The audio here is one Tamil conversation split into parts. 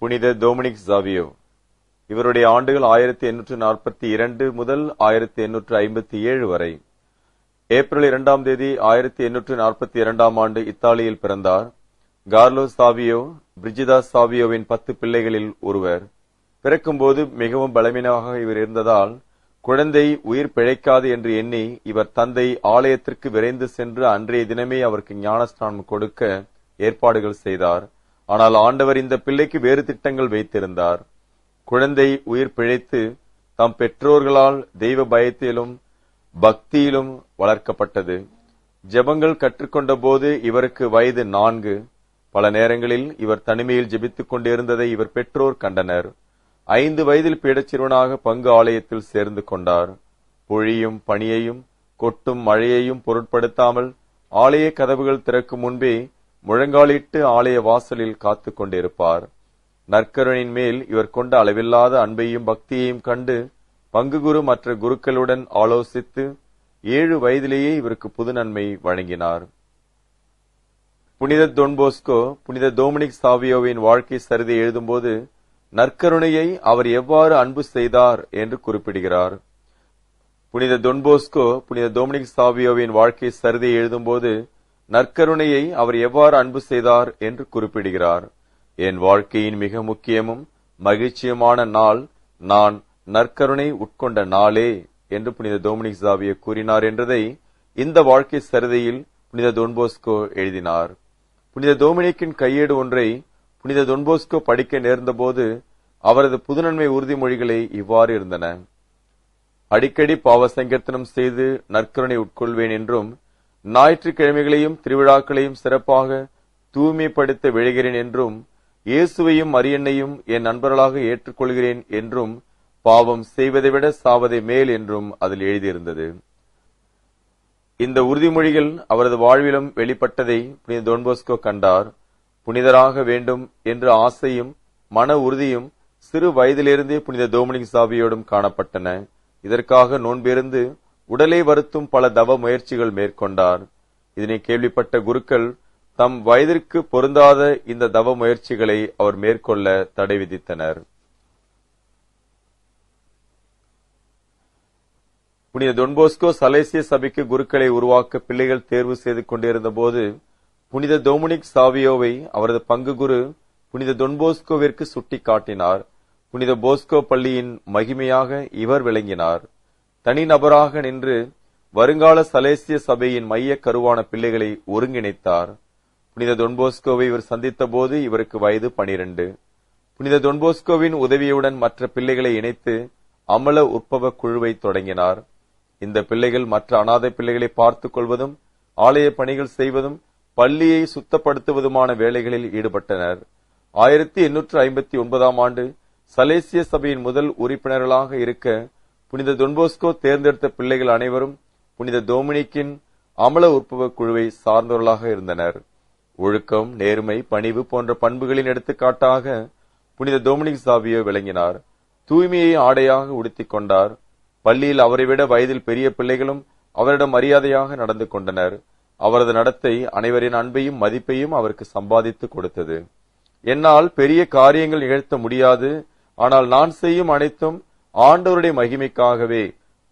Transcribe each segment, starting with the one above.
புனித டொமினிக் சாவியோ. இவருடைய ஆண்டுகள் 1842 முதல் 1857 வரை. ஏப்ரல் 2ஆம் தேதி 1842ஆம் ஆண்டு இத்தாலியில் பிறந்தார். கார்லோ சாவியோ பிரிஜிதா சாவியோவின் 10 பிள்ளைகளில் ஒருவர். பிறக்கும்போது மிகவும் பலவீனமாக இவர் இருந்ததால் குழந்தை உயிர் பிழைக்காது என்று எண்ணி இவர் தந்தை ஆலயத்திற்கு விரைந்து சென்று அன்றைய தினமே அவருக்கு ஞானஸ்நானம் கொடுக்க ஏற்பாடுகள் செய்தார். ஆனால் ஆண்டவர் இந்த பிள்ளைக்கு வேறு திட்டங்கள் வைத்திருந்தார். குழந்தை உயிர் பிழைத்து தம் பெற்றோர்களால் தெய்வ பயத்திலும் பக்தியிலும் வளர்க்கப்பட்டது. ஜெபங்கள் கற்றுக்கொண்ட போது இவருக்கு வயது 4. பல நேரங்களில் இவர் தனிமையில் ஜெபித்துக் கொண்டிருந்ததை இவர் பெற்றோர் கண்டனர். 5 வயதில் பீடச்சிறுவனாக பங்கு ஆலயத்தில் சேர்ந்து கொண்டார். பொழியும் பனியையும் கொட்டும் மழையையும் பொருட்படுத்தாமல் ஆலய கதவுகள் திறக்கும் முன்பே முழங்காலிட்டு ஆலய வாசலில் காத்து கொண்டிருப்பார். நற்கருணையின் மேல் இவர் கொண்ட அளவில்லாத அன்பையும் பக்தியையும் கண்டு பங்குகுரு மற்ற குருக்களுடன் ஆலோசித்து 7 வயதிலேயே இவருக்கு புது நன்மை வழங்கினார். புனித டொன் போஸ்கோ புனித டொமினிக் சாவியோவின் வாழ்க்கை சரிதை எழுதும்போது நற்கருணையை அவர் எவ்வாறு அன்பு செய்தார் என்று குறிப்பிடுகிறார். புனித டொன் போஸ்கோ புனித டொமினிக் சாவியோவின் வாழ்க்கை சரிதை எழுதும்போது நற்கருணையை அவர் எவ்வாறு அன்பு செய்தார் என்று குறிப்பிடுகிறார். என் வாழ்க்கையின் மிக முக்கியமும் மகிழ்ச்சியுமான நாள் நான் நற்கருணை உட்கொண்ட நாளே என்று புனித டொமினிக் சாவியோ கூறினார் என்றதை இந்த வாழ்க்கை சரிதையில் புனித டொன் போஸ்கோ எழுதினார். புனித டொமினிக்கின் கையேடு ஒன்றை புனித டொன் போஸ்கோ படிக்க நேர்ந்தபோது அவரது புதுநன்மை உறுதிமொழிகளை இவ்வாறு இருந்தன. அடிக்கடி பாவ சங்கீர்த்தனம் செய்து நற்கருணை உட்கொள்வேன் என்றும், ஞாயிற்றுக்கிழமைகளையும் திருவிழாக்களையும் சிறப்பாக தூய்மைப்படுத்த விழைகிறேன் என்றும், இயேசுவையும் மரியன்னையும் என் நண்பர்களாக ஏற்றுக்கொள்கிறேன் என்றும், பாவம் செய்வதை விட சாவதை மேல் என்றும் அதில் எழுதியிருந்தது. இந்த உறுதிமொழிகள் அவரது வாழ்விலும் வெளிப்பட்டதை புனித டொன் போஸ்கோ கண்டார். புனிதராக வேண்டும் என்ற ஆசையும் மன உறுதியும் சிறு வயதிலிருந்தே புனித டொமினிக் சாவியோடும் காணப்பட்டன. இதற்காக நோன்பிருந்து உடலை வருத்தும் பல தவ முயற்சிகள் மேற்கொண்டார். இதனை கேள்விப்பட்ட குருக்கள் தம் வயதிற்கு பொருந்தாத இந்த தவ முயற்சிகளை அவர் மேற்கொள்ள தடை விதித்தனர். புனித டொன் போஸ்கோ சலேசிய சபைக்கு குருக்களை உருவாக்க பிள்ளைகள் தேர்வு செய்து கொண்டிருந்த போது புனித டொமினிக் சாவியோவை அவரது பங்கு குரு புனித டொன் போஸ்கோவிற்கு சுட்டி காட்டினார். புனித போஸ்கோ பள்ளியின் மகிமையாக இவர் விளங்கினார். தனிநபராக நின்று வருங்கால சலேசிய சபையின் மைய கருவான பிள்ளைகளை ஒருங்கிணைத்தார். புனித டொன் போஸ்கோவை இவர் சந்தித்த போது இவருக்கு வயது 12. புனித டொன் போஸ்கோவின் உதவியுடன் மற்ற பிள்ளைகளை இணைத்து அமல உற்பவ குழுவை தொடங்கினார். இந்த பிள்ளைகள் மற்ற அனாதை பிள்ளைகளை பார்த்துக் கொள்வதும் ஆலய பணிகள் செய்வதும் பள்ளியை சுத்தப்படுத்துவதுமான வேலைகளில் ஈடுபட்டனர். 1859ஆம் ஆண்டு சலேசிய சபையின் முதல் உறுப்பினர்களாக இருக்க புனித டொன் போஸ்கோ தேர்ந்தெடுத்த பிள்ளைகள் அனைவரும் புனித டொமினிக்கின் அமல உற்பவ குழுவை சார்ந்தவர்களாக இருந்தனர். ஒழுக்கம், நேர்மை, பணிவு போன்ற பண்புகளின் எடுத்துக்காட்டாக புனித டொமினிக் சாவியோ விளங்கினார். தூய்மையை ஆடையாக உடுத்திக் கொண்டார். பள்ளியில் அவரை விட வயதில் பெரிய பிள்ளைகளும் அவரிடம் மரியாதையாக நடந்து கொண்டனர். அவரது நடத்தை அனைவரின் அன்பையும் மதிப்பையும் அவருக்கு சம்பாதித்து கொடுத்தது. என்னால் பெரிய காரியங்கள் நிகழ்த்த முடியாது, ஆனால் நான் செய்யும் அனைத்தும் ஆண்டவருடைய மகிமைக்காகவே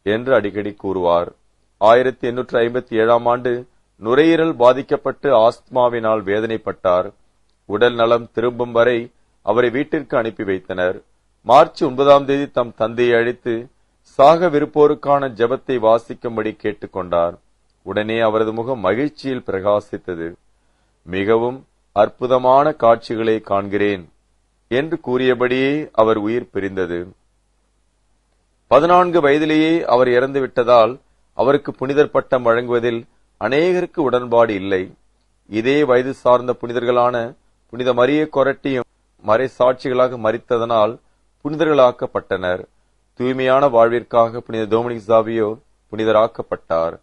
என்று அடிக்கடி கூறுவார். 1857ஆம் ஆண்டு நுரையீரல் பாதிக்கப்பட்டு ஆஸ்துமாவினால் வேதனைப்பட்டார். உடல் நலம் திரும்பும் வரை அவரை வீட்டிற்கு அனுப்பி வைத்தனர். மார்ச் 9ஆம் தேதி தம் தந்தையை அழைத்து சாகவிருப்போருக்கான ஜெபத்தை வாசிக்கும்படி கேட்டுக்கொண்டார். உடனே அவரது முகம் மகிழ்ச்சியில் பிரகாசித்தது. மிகவும் அற்புதமான காட்சிகளை காண்கிறேன் என்று கூறியபடியே அவர் உயிர் பிரிந்தது. 14 வயதிலேயே அவர் இறந்து விட்டதால் அவருக்கு புனிதர் பட்டம் வழங்குவதில் அநேகருக்கு உடன்பாடு இல்லை. இதே வயது சார்ந்த புனிதர்களான புனித மரிய கொரட்டியும் மறை சாட்சிகளாக மரித்ததனால் புனிதர்களாக்கப்பட்டனர். தூய்மையான வாழ்விற்காக புனித டொமினிக் சாவியோ புனிதராக்கப்பட்டார்.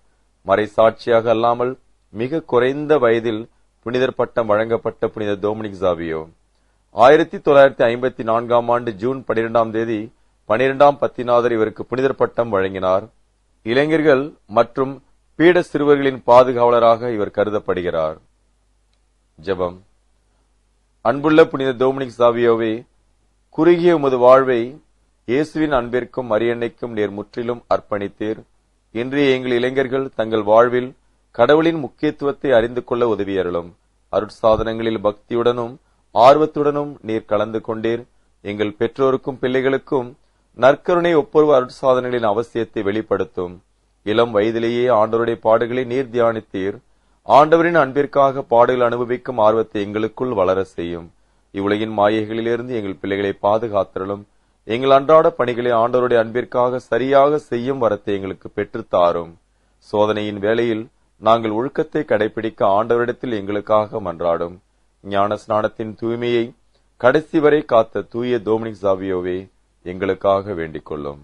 மறை சாட்சியாக அல்லாமல் மிக குறைந்த வயதில் புனிதர் பட்டம் வழங்கப்பட்ட புனித டொமினிக் சாவியோ 1954ஆம் ஆண்டு ஜூன் 12ஆம் தேதி 12ஆம் பத்திநாதர் இவருக்கு புனிதர் பட்டம் வழங்கினார். இளைஞர்கள் மற்றும் பீட சிறுவர்களின் பாதுகாவலராக இவர் கருதப்படுகிறார். ஜெபம். அன்புள்ள புனித டொமினிக் சாவியோவே, குறுகிய உமது வாழ்வை இயேசுவின் அன்பிற்கும் மரியன்னைக்கும் நேர் முற்றிலும் அர்ப்பணித்தீர். இன்றைய எங்கள் இளைஞர்கள் தங்கள் வாழ்வில் கடவுளின் முக்கியத்துவத்தை அறிந்து கொள்ள உதவியருளும். அருட்சாதனங்களில் பக்தியுடனும் ஆர்வத்துடனும் நீர் கலந்து கொண்டீர். எங்கள் பெற்றோருக்கும் பிள்ளைகளுக்கும் நற்கருணை ஒப்புரவு அருட்சாதனங்களின் அவசியத்தை வெளிப்படுத்தும். இளம் வயதிலேயே ஆண்டவருடைய பாடுகளை நீர் தியானித்தீர். ஆண்டவரின் அன்பிற்காக பாடுகள் அனுபவிக்கும் ஆர்வத்தை எங்களுக்குள் வளர செய்யும். இவ்வுலகின் மாயைகளிலிருந்து எங்கள் பிள்ளைகளை பாதுகாத்தருளும். எங்கள் அன்றாட பணிகளை ஆண்டவருடைய அன்பிற்காக சரியாக செய்யும் வரத்தை எங்களுக்கு பெற்றுத்தாரும். சோதனையின் வேளையில் நாங்கள் ஒழுக்கத்தை கடைபிடிக்க ஆண்டவரிடத்தில் எங்களுக்காக மன்றாடும். ஞான ஸ்நானத்தின் தூய்மையை கடைசி வரை காத்த தூய டோமினிக் சாவியோவே எங்களுக்காக வேண்டிக் கொள்ளும்.